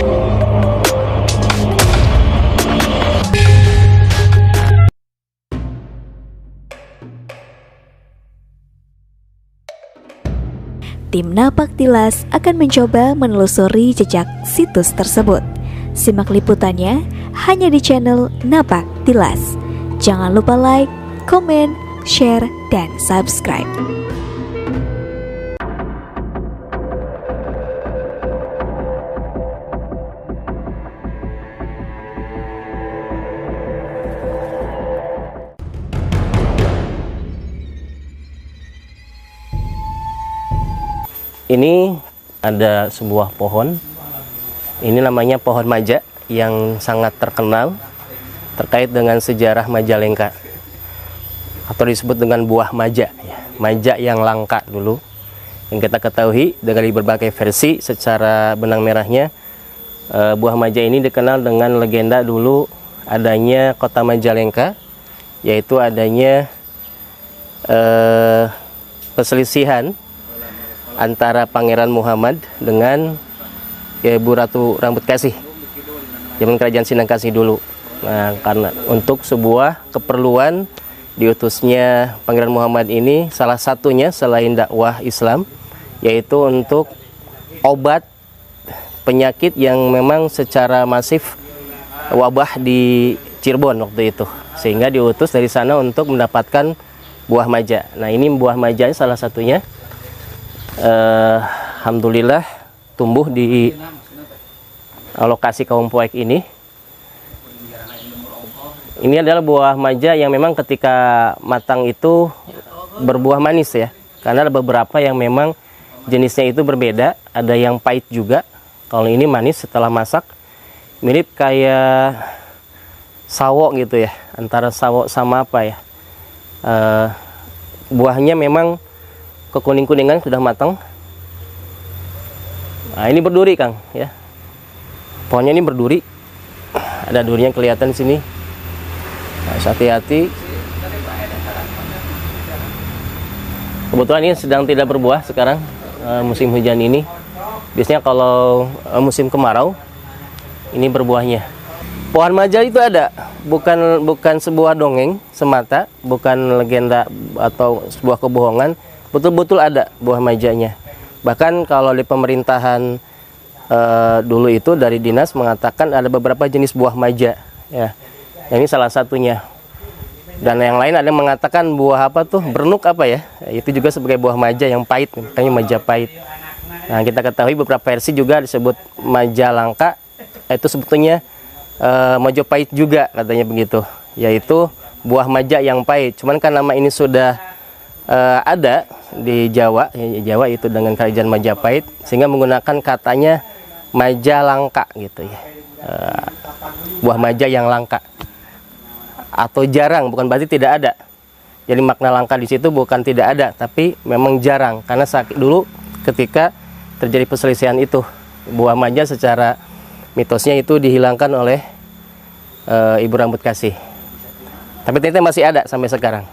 Tim Napak Tilas akan mencoba menelusuri jejak situs tersebut. Simak liputannya hanya di channel Napak Tilas. Jangan lupa like, komen, share, dan subscribe. Ini ada sebuah pohon. Ini namanya pohon maja yang sangat terkenal terkait dengan sejarah Majalengka, atau disebut dengan buah maja, maja yang langka dulu. Yang kita ketahui dari berbagai versi secara benang merahnya, buah maja ini dikenal dengan legenda dulu adanya kota Majalengka, yaitu adanya perselisihan antara Pangeran Muhammad dengan Ibu Ratu Rambut Kasih zaman Kerajaan Sindang Kasih dulu. Nah, karena untuk sebuah keperluan diutusnya Pangeran Muhammad ini, salah satunya selain dakwah Islam, yaitu untuk obat penyakit yang memang secara masif wabah di Cirebon waktu itu, sehingga diutus dari sana untuk mendapatkan buah maja. Nah, ini buah maja salah satunya. Alhamdulillah tumbuh di lokasi Kaum Poek ini. Ini adalah buah maja yang memang ketika matang itu berbuah manis ya, karena ada beberapa yang memang jenisnya itu berbeda. Ada yang pahit juga. Kalau ini manis setelah masak, mirip kayak sawo gitu ya, antara sawo sama apa ya, buahnya memang kekuning-kuningan, sudah matang. Nah, ini berduri Kang ya. Pohonnya ini berduri. Ada durinya kelihatan di sini. Harus hati-hati. Kebetulan ini sedang tidak berbuah sekarang, musim hujan ini. Biasanya kalau musim kemarau ini berbuahnya. Pohon maja itu ada, bukan sebuah dongeng semata, bukan legenda atau sebuah kebohongan. Betul-betul ada buah majanya. Bahkan kalau di pemerintahan dulu itu dari dinas mengatakan ada beberapa jenis buah maja ya. Ini salah satunya. Dan yang lain ada yang mengatakan buah apa tuh, bernuk apa ya, itu juga sebagai buah maja yang pahit, makanya maja pahit. Nah, kita ketahui beberapa versi juga disebut maja langka, itu sebetulnya Majapahit juga katanya begitu, yaitu buah maja yang pahit. Cuman kan nama ini sudah ada di Jawa, Jawa itu dengan Kerajaan Majapahit, sehingga menggunakan katanya maja langka gitu ya, buah maja yang langka atau jarang, bukan berarti tidak ada. Jadi makna langka di situ bukan tidak ada, tapi memang jarang, karena dulu ketika terjadi perselisihan itu, buah maja secara mitosnya itu dihilangkan oleh Ibu Rambut Kasih, tapi ternyata masih ada sampai sekarang.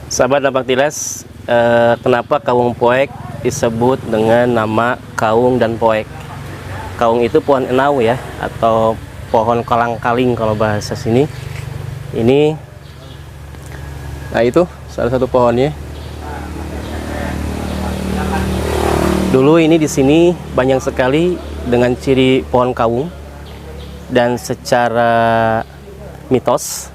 Sahabat Napak Tilas, kenapa Kaung Poek disebut dengan nama Kaung dan Poek? Kaung itu pohon enau ya, atau pohon kolang-kaling kalau bahasa sini. Ini, nah itu salah satu pohonnya. Dulu ini di sini banyak sekali dengan ciri pohon kaung, dan secara mitos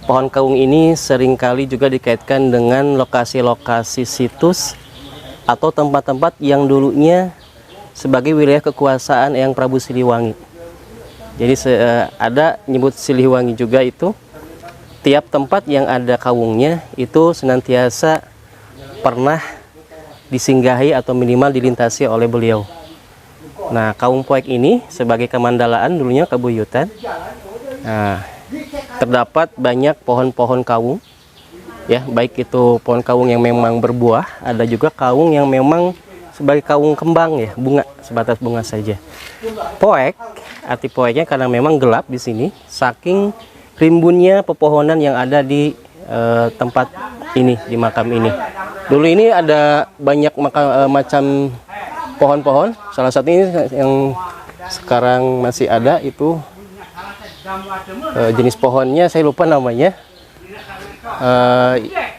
pohon kaung ini seringkali juga dikaitkan dengan lokasi-lokasi situs atau tempat-tempat yang dulunya sebagai wilayah kekuasaan Eyang Prabu Siliwangi. Jadi ada nyebut Siliwangi juga itu. Tiap tempat yang ada kaungnya itu senantiasa pernah disinggahi atau minimal dilintasi oleh beliau. Nah, Kaung Poek ini sebagai kemandalaan dulunya kebuyutan. Nah, terdapat banyak pohon-pohon kaung ya, baik itu pohon kaung yang memang berbuah, ada juga kaung yang memang sebagai kaung kembang ya, bunga, sebatas bunga saja. Poek, arti poeknya karena memang gelap di sini saking rimbunnya pepohonan yang ada di tempat ini, di makam ini. Dulu ini ada banyak macam pohon-pohon. Salah satu ini yang sekarang masih ada itu jenis pohonnya saya lupa namanya.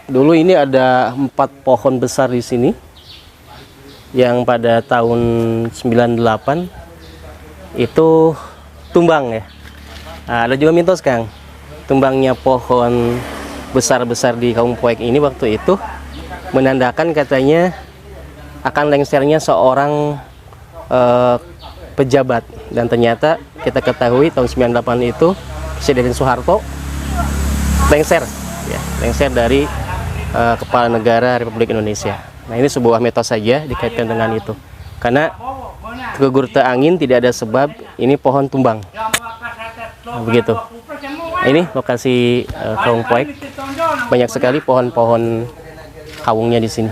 Dulu ini ada 4 pohon besar di sini yang pada tahun 98 itu tumbang ya. Nah, ada juga mitos Kang, tumbangnya pohon besar-besar di Kampung Poek ini waktu itu menandakan katanya akan lengsernya seorang pejabat, dan ternyata kita ketahui tahun 98 itu Presiden Soeharto lengser ya, lengser dari kepala negara Republik Indonesia. Nah, ini sebuah mitos saja dikaitkan dengan itu, karena gugur angin tidak ada sebab ini pohon tumbang. Nah, begitu. Ini lokasi Kampung Poek, banyak sekali pohon-pohon kawungnya di sini.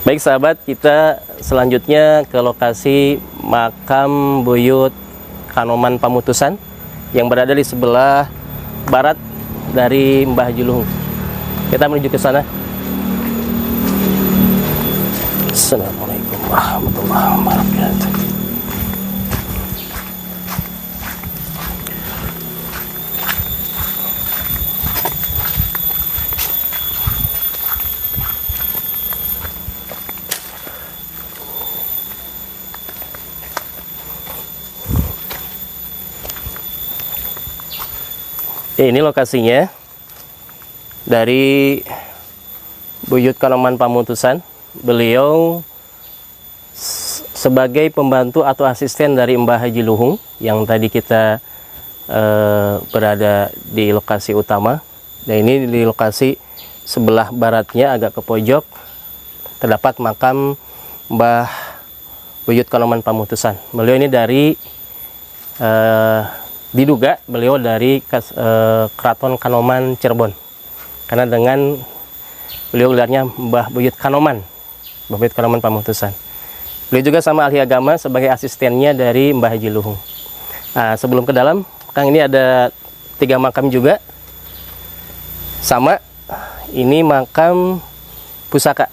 Baik sahabat, kita selanjutnya ke lokasi makam buyut Kanoman Pamutusan yang berada di sebelah barat dari Mbah Haji Luhung. Kita menuju ke sana. Assalamualaikum warahmatullahi wabarakatuh. Ini lokasinya dari buyut Kanoman Pamutusan. Beliau sebagai pembantu atau asisten dari Mbah Haji Luhung yang tadi kita berada di lokasi utama. Dan ini di lokasi sebelah baratnya agak ke pojok terdapat makam Mbah Buyut Kanoman Pamutusan. Beliau ini dari diduga beliau dari Keraton Kanoman Cirebon, karena dengan beliau gelarnya Mbah Buyut Kanoman, Mbah Buyut Kanoman Pamutusan. Beliau juga sama ahli agama sebagai asistennya dari Mbah Haji Luhung. Nah, sebelum ke dalam, Kang, ini ada 3 makam juga. Sama, ini makam pusaka.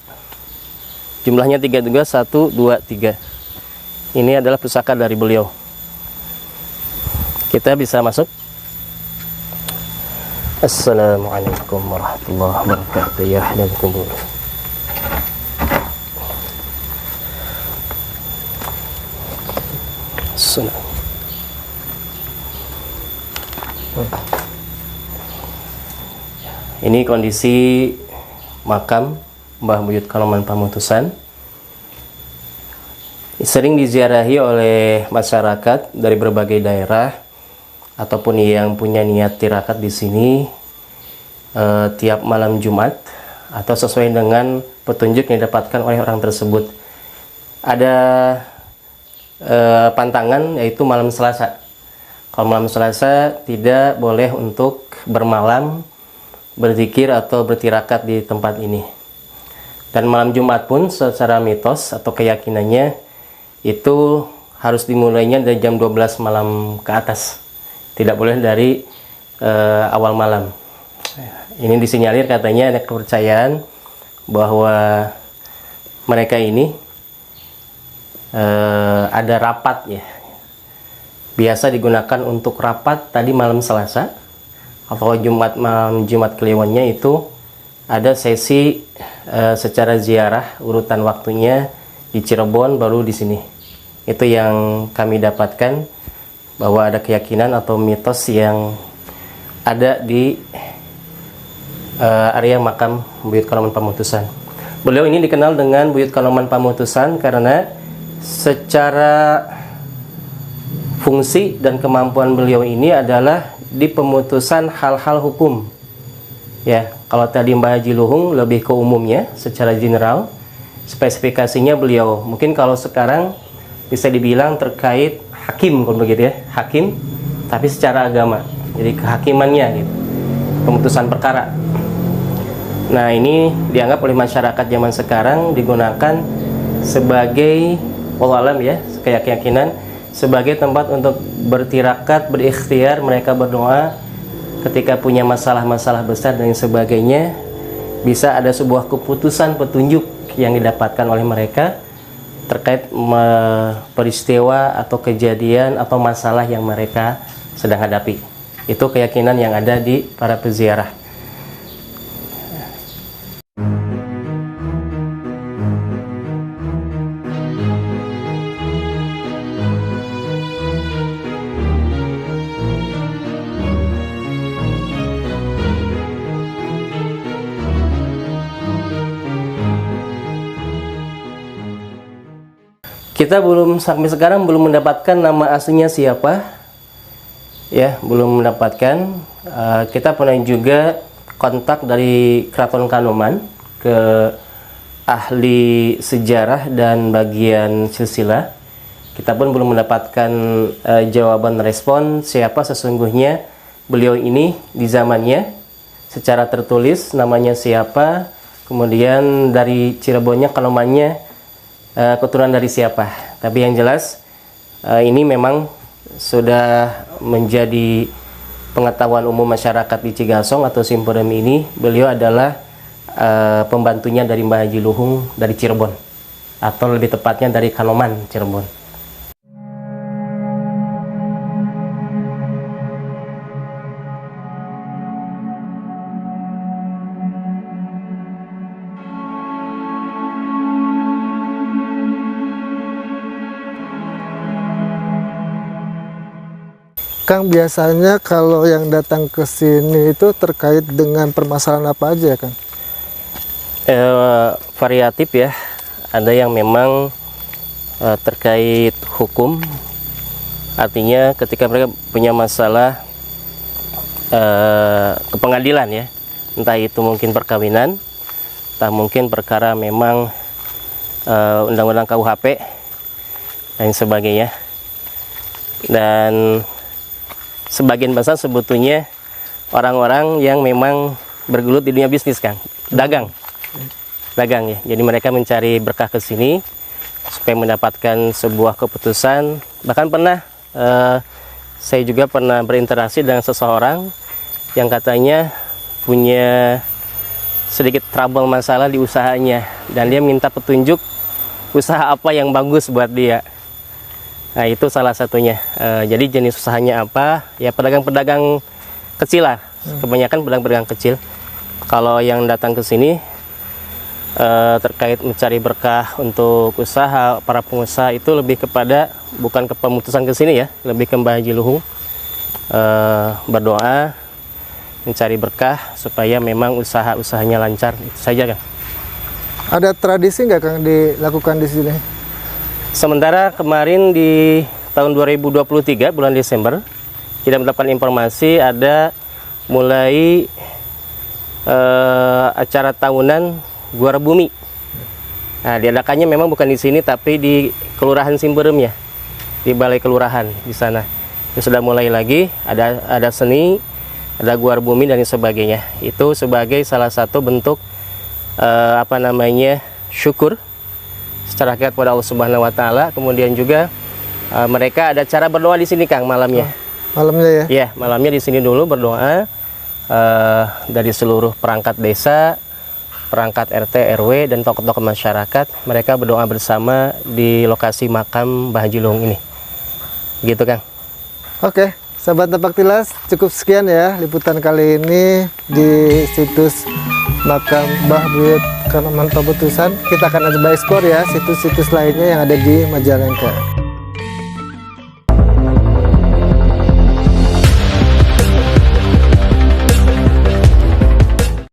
Jumlahnya 3 juga, 1, 2, 3. Ini adalah pusaka dari beliau. Kita bisa masuk. Assalamualaikum warahmatullahi wabarakatuh. Ya dan kubur. Ini kondisi makam Mbah Buyut Kanoman Pamutusan. Sering diziarahi oleh masyarakat dari berbagai daerah ataupun yang punya niat tirakat di sini tiap malam Jumat atau sesuai dengan petunjuk yang didapatkan oleh orang tersebut. Ada pantangan yaitu malam Selasa. Kalau malam Selasa tidak boleh untuk bermalam, berzikir atau bertirakat di tempat ini. Dan malam Jumat pun secara mitos atau keyakinannya itu harus dimulainya dari jam 12 malam ke atas. Tidak boleh dari awal malam. Ini disinyalir katanya ada kepercayaan bahwa mereka ini ada rapat ya. Biasa digunakan untuk rapat tadi malam Selasa atau malam Jumat Kliwonnya itu ada sesi secara ziarah urutan waktunya di Cirebon, baru di sini. Itu yang kami dapatkan, bahwa ada keyakinan atau mitos yang ada di area makam Buyut Kanoman Pamutusan. Beliau ini dikenal dengan Buyut Kanoman Pamutusan karena secara fungsi dan kemampuan beliau ini adalah di pemutusan hal-hal hukum. Ya, kalau tadi Mbah Haji Luhung lebih ke umumnya secara general, spesifikasinya beliau mungkin kalau sekarang bisa dibilang terkait hakim, kalau begitu ya, hakim tapi secara agama, jadi kehakimannya gitu, pemutusan perkara. Nah, ini dianggap oleh masyarakat zaman sekarang digunakan sebagai wallahualam ya, keyakinan sebagai tempat untuk bertirakat, berikhtiar, mereka berdoa ketika punya masalah-masalah besar dan sebagainya, bisa ada sebuah keputusan petunjuk yang didapatkan oleh mereka terkait peristiwa atau kejadian atau masalah yang mereka sedang hadapi. Itu keyakinan yang ada di para peziarah. Kita sampai sekarang belum mendapatkan nama aslinya siapa, ya, belum mendapatkan. Kita pernah juga kontak dari Keraton Kanoman ke ahli sejarah dan bagian silsilah. Kita pun belum mendapatkan jawaban respon siapa sesungguhnya beliau ini di zamannya, secara tertulis namanya siapa, kemudian dari Cirebonnya, Kanomannya keturunan dari siapa. Tapi yang jelas ini memang sudah menjadi pengetahuan umum masyarakat di Cigasong atau Simpeureuem ini. Beliau adalah pembantunya dari Mbah Haji Luhung dari Cirebon, atau lebih tepatnya dari Kanoman, Cirebon. Kang, biasanya kalau yang datang ke sini itu terkait dengan permasalahan apa aja ya, Kang? Variatif ya. Ada yang memang terkait hukum, artinya ketika mereka punya masalah ke pengadilan ya, entah itu mungkin perkawinan, entah mungkin perkara memang undang-undang KUHP dan sebagainya. Dan sebagian besar sebetulnya orang-orang yang memang bergelut di dunia bisnis, Kang, dagang ya. Jadi mereka mencari berkah ke sini supaya mendapatkan sebuah keputusan. Bahkan pernah saya juga pernah berinteraksi dengan seseorang yang katanya punya sedikit trouble masalah di usahanya, dan dia minta petunjuk usaha apa yang bagus buat dia. Nah, itu salah satunya. Jadi jenis usahanya apa? Ya pedagang-pedagang kecil lah. Kebanyakan pedagang-pedagang kecil. Kalau yang datang ke sini terkait mencari berkah untuk usaha, para pengusaha itu lebih kepada bukan ke pemutusan ke sini ya, lebih ke Mbah Haji Luhung, berdoa, mencari berkah supaya memang usaha-usahanya lancar. Itu saja, Kang. Ada tradisi nggak, Kang, dilakukan di sini? Sementara kemarin di tahun 2023 bulan Desember kita mendapatkan informasi ada mulai acara tahunan Guara Bumi. Nah, diadakannya memang bukan di sini tapi di Kelurahan Simpeureuem ya, di Balai Kelurahan di sana. Itu sudah mulai lagi, ada seni, ada Guara Bumi dan sebagainya. Itu sebagai salah satu bentuk syukur secara hakikat kepada Allah Subhanahu wa taala. Kemudian juga mereka ada cara berdoa di sini, Kang, malamnya. Malamnya ya? Iya, malamnya di sini dulu berdoa dari seluruh perangkat desa, perangkat RT, RW dan tokoh-tokoh masyarakat. Mereka berdoa bersama di lokasi makam Mbah Haji Luhung ini. Gitu, Kang. Oke, sahabat Napak Tilas, cukup sekian ya liputan kali ini di situs makam Mbah Buyut Kanoman Pabutusan. Kita akan coba eksplor ya situs-situs lainnya yang ada di Majalengka.